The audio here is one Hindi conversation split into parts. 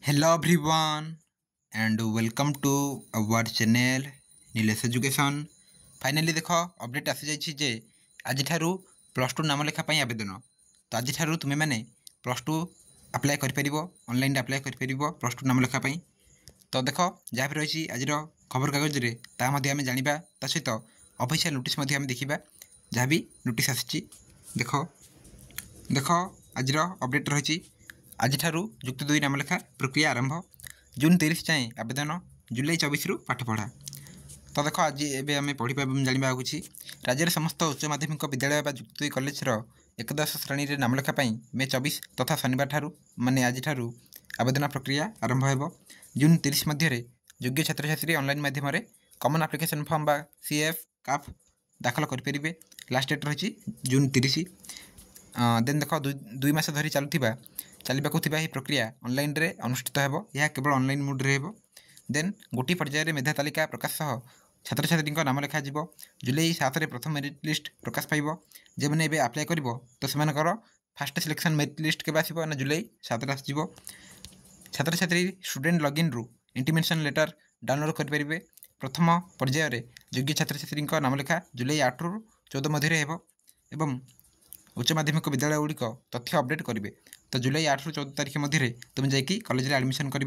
Hello everyone and welcome to our channel Nilesh education. Finally देख अपडेट आसी जाइए जे आज प्लस टू नाम लेखा आवेदन। तो आज तुम्हें मैंने प्लस टू आप्लाय कर ऑनलाइन आप्लाय कर प्लस टू नाम लेखा। तो देख जहाँ भी रही आज खबर कागज में जाना ता सहित ऑफिशियल नोटिस देखा जहाँ भी नोटिस आसी। देख देख आज अपडेट रही आज युक्त 2 नाम लेखा प्रक्रिया आरंभ। जून 30 जाए आवेदन, जुलाई 24 रु पाठ पढ़ा। तो देख आज एवं पढ़ा जाना कुछ राज्य में समस्त उच्च माध्यमिक विद्यालय युक्त 2 कॉलेज एकदश श्रेणी में नाम लेखा मे 24 तथा शनिवार ठारू माने आज आवेदन प्रक्रिया आरंभ हो। जून 30 मध्य योग्य छात्र छात्री ऑनलाइन माध्यम कॉमन एप्लिकेशन फॉर्म बा CF काफ दाखल करेंगे। लास्ट डेट रही जून 30। देन देख 2 मास धरी चलुवा प्रक्रिया ऑनलाइन रे अनुष्ठित हो। यह केवल ऑनलाइन मोड रे हो। देन गोटी पर्यायर मेधा तालिका प्रकाश सह छात्र छात्री नाम लिखा जुलाई 7 प्रथम मेरिट लिस्ट प्रकाश पाइब। जे मैंने एबे अप्लाई कर तो से फास्ट सिलेक्शन मेरिट लिस्ट के आसो ना जुलाई 7 आसो। छात्र छात्री स्टूडेंट लॉगिन रु इंटीमेशन लेटर डाउनलोड करेंगे। प्रथम पर्यायर योग्य छात्र छात्री नाम लिखा जुलाई 8 रु 14 मध्य हो। उच्च माध्यमिक विद्यालय गुड़िक तथ्य अपडेट करेंगे। तो जुलाई 8 रु 14 तारीख मध्य तुम जाकि कॉलेज एडमिशन कर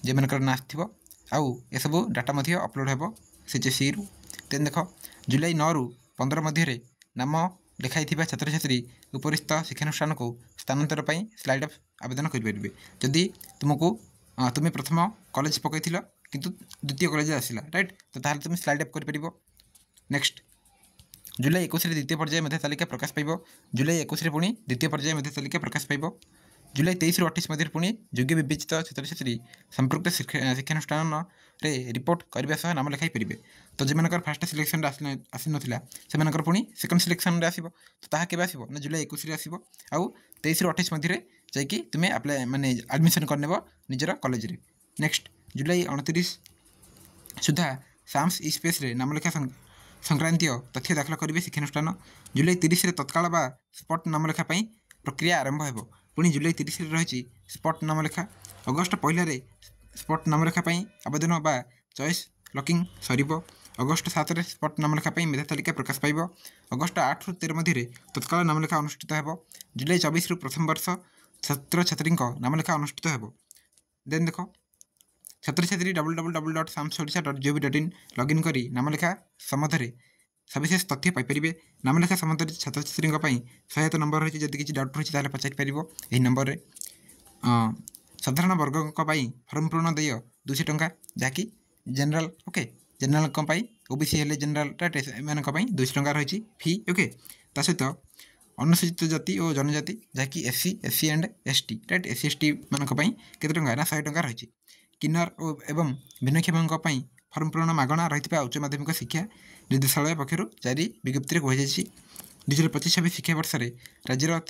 जे मन ना आसो आउ ये सब डाटा अपलोड हो CHSE रु। देन देख जुलाई 9 रु 15 मध्य नाम लिखाई छात्र छात्री उपरिस्थ शिक्षानुष्ठान को स्थानांतर स्लाइड अफ आवेदन करेंगे। जदि तुमको तुम्हें प्रथम कॉलेज पकई किंतु द्वितीय कॉलेज आसला राइट, तो ताल तुम स्लाइड अफ कर। नेक्स्ट जुलाई 21 द्वितीय पर्याय मेधा तालिका प्रकाश पाइब। जुलाई 21 पुणी द्वितीय पर्याय मेधा तालिका प्रकाश पाइब। जुलाई 23 रु 28 मध्य पुणी योग्य विवेचित छात्र छात्री संपृक्त शिक्षानुष्ठान रिपोर्ट करने सह नाम लिखाई पारे। तो जो मनकर फास्ट सिलेक्शन आसी नाला से पुणी सेकेंड सिलेक्शन आसो। तो ताहा केबे आसो ना जुलाई 21 आसो आउ 23 रु 28 मध्य जाकि तुम्हें अप्लाई माने एडमिशन करनेब निजर कॉलेज रे। नेक्स्ट जुलाई 29 सुधा साम्स ई स्पेस रे नाम लिखा संक्रांतीय तथ्य दाखल करेंगे शिक्षानुष्ठान। जुलाई 30 तत्काल बा स्पट नाम लेखा प्रक्रिया आरंभ हो। पुणी जुलाई 30 रही स्पट नाम लेखा। अगस्ट 1 स्पट नाम लेखा आवेदन बा choice locking sir. August 7 spot नाम लेखा मेधा तालिका प्रकाश पाइब। अगस्ट 8 रु 13 मध्य तत्काल नाम लेखा अनुष्ठित हो। जुलाई 24 रु प्रथम वर्ष छात्र छात्री नाम लेखा अनुष्ठित हो। देन देख छात्र छात्री www.samsodisha.gov.in लॉगिन करी नाम लेखा सम्बन्ध सविशेष तथ्य पाइपर। नाम लेखा सम्बन्ध छात्र छात्री सहायता नंबर रही जब किसी डाउट रही पचारि पार यही नंबर रे। साधारण वर्ग फर्म पूरण देय 200 टंका जहाँकि जेनराल ओके जेनराल OBC हेले जेनराल राइट 200 टंका रही फी ओके। ता सहित अनुसूचित जाति और जनजाति जहाँकि SC and ST right SC ST मानी केते टंका ना 100 टंका रही। किन्नर एवं भिन्नक्षेपी फर्म पूरण मागणा रही उच्च माध्यमिक शिक्षा निर्देशालय पक्षर जारी विज्ञप्ति कहुई 2025-26 शिक्षावर्ष में राज्यर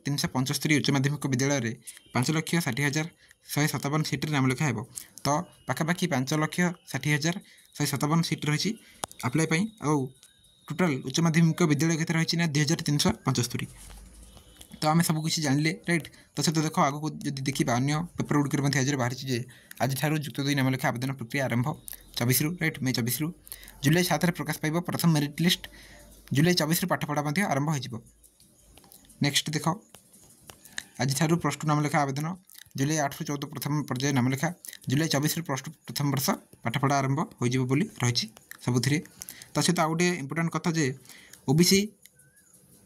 2375 उच्च माध्यमिक विद्यालय 5,60,157 सीट नाम लिखा हो। तो पाखापाखि 5,60,157 सीट रही अप्लाई आउ टोटाल उच्च माध्यमिक विद्यालय के रही ना 2,375। तो आम सबकि जानिले राइट। तो सहित देख आगू जब देखा अन्य पेपर गुड़िक आज बाहरी आज युक्त 2 नाम लेखा आवेदन प्रक्रिया आरंभ 24 रु राइट मे 24 रु। जुलाई 7 प्रकाश पाइब प्रथम मेरिट लिस्ट। जुलाई 24 पाठ पढ़ा आरंभ हो। नेक्स्ट देख आज प्लस टू नाम लेखा आवेदन। जुलाई 8 रु 14 प्रथम पर्याय नाम लेखा। जुलाई 24 प्लस टू प्रथम वर्ष पाठ पढ़ा आरंभ हो रही सबुथिरे। तो सहित आ गए इम्पोर्टाट कथा जे OBC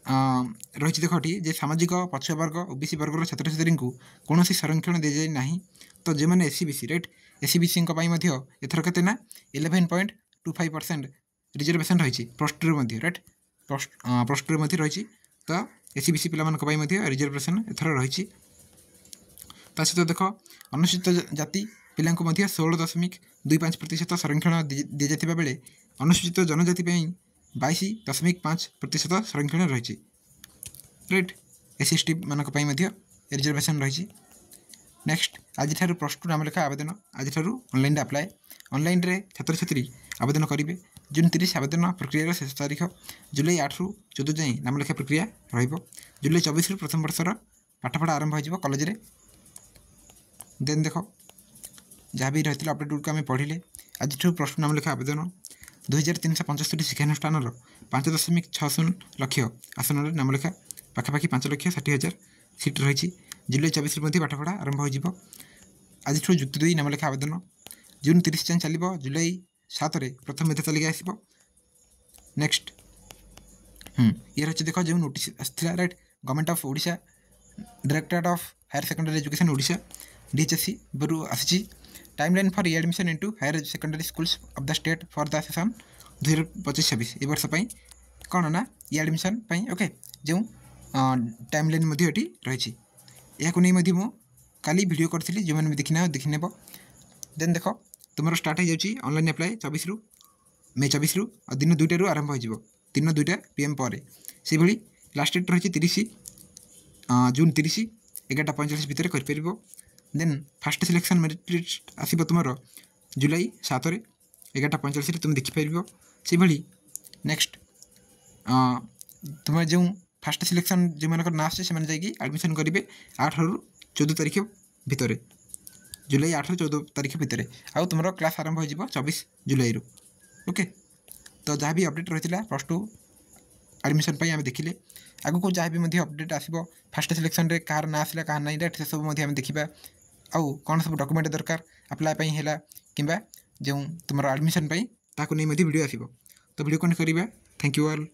रही देखी जे सामाजिक पछुआ वर्ग OBC वर्गर छात्र छात्री कौन संरक्षण दी जाए ना। तो जो मैंने SC BC right SC BC एथर के 11.25% रिजर्वेशन रही plus two right plus two रही। तो SC BC पे रिजर्वेशन एथर रही। सहित देख अनुसूचित जाति पिला 16.25% संरक्षण दी जाता बेले अनुसूचित जनजाति 22.5% संरक्षण रही राइट SC ST मानी रिजर्वेशन रही। नेक्स्ट आज प्लस टू नाम लेखा आवेदन आज ऑनलाइन अप्लाई ऑनलाइन रे छात्र छात्री आवेदन करेंगे। जून 30 आवेदन प्रक्रिया शेष तारीख। जुलाई 8 रु 14 जाए नाम लेखा प्रक्रिया रही। जुलाई 24 रु प्रथम वर्षर पाठपढ़ा आरंभ हो कॉलेज रे। देन देख जहाँ भी रही अपडेट गुड़ आम पढ़े आज प्लस टू नाम लेखा आवेदन 2375 शिक्षानुष्ठान 5.60 लक्ष आसन नाम लेखा पाखापाखि 5,60,000 सीट रही जुलाई 24 पाठपढ़ा आरंभ हो आज जुक्त 2 नाम लेखा आवेदन जून 30 जाए चलो जुलाई 7 प्रथम मेधा तालिका आसो नेक्स्ट ये रही देख जो नोटिस आसाला right government of Odisha directorate of higher secondary education Odisha DHSC बरु आसी timeline for admission into higher secondary schools of the state for the session 2025-26 ए वर्ष कौन ना ये एडमिशन ओके जो टाइमलाइन रही यह काली वीडियो करी जो मैंने देखने नेब देन देख तुम स्टार्ट हो जाए ऑनलाइन अप्लाई 24 मे 24 और दिन 2 आरंभ हो दिन 2 PM पर से भाई लास्ट डेट रही 30 जून 30 11:45 भितर कर then fast selection merit list आसो तुम जुलाई 7 11:45 तुम देखिपर से भाई नेक्स्ट तुम जो फास्ट सिलेक्शन जो मान ना आसे से एडमिशन करेंगे 8 ରୁ 14 तारीख भितर जुलाई 8 ରୁ 14 तारीख भितर आउ तुम क्लास आरंभ हो 24 जुलाई रू ओके तो जहाँ भी अपडेट रही है प्लस टू एडमिशन आम देखिले आगु को जहाँ भी अपडेट आसो फास्ट सिलेक्शन रे कहार ना आसला कहार नहीं से सब देखा आउ कौन सब डॉक्यूमेंट दरकार अप्लाई है कि जो तुम एडमिशन ताकू नहीं वीडियो आसो तो वीडियो कौन करवा थैंक यू ऑल।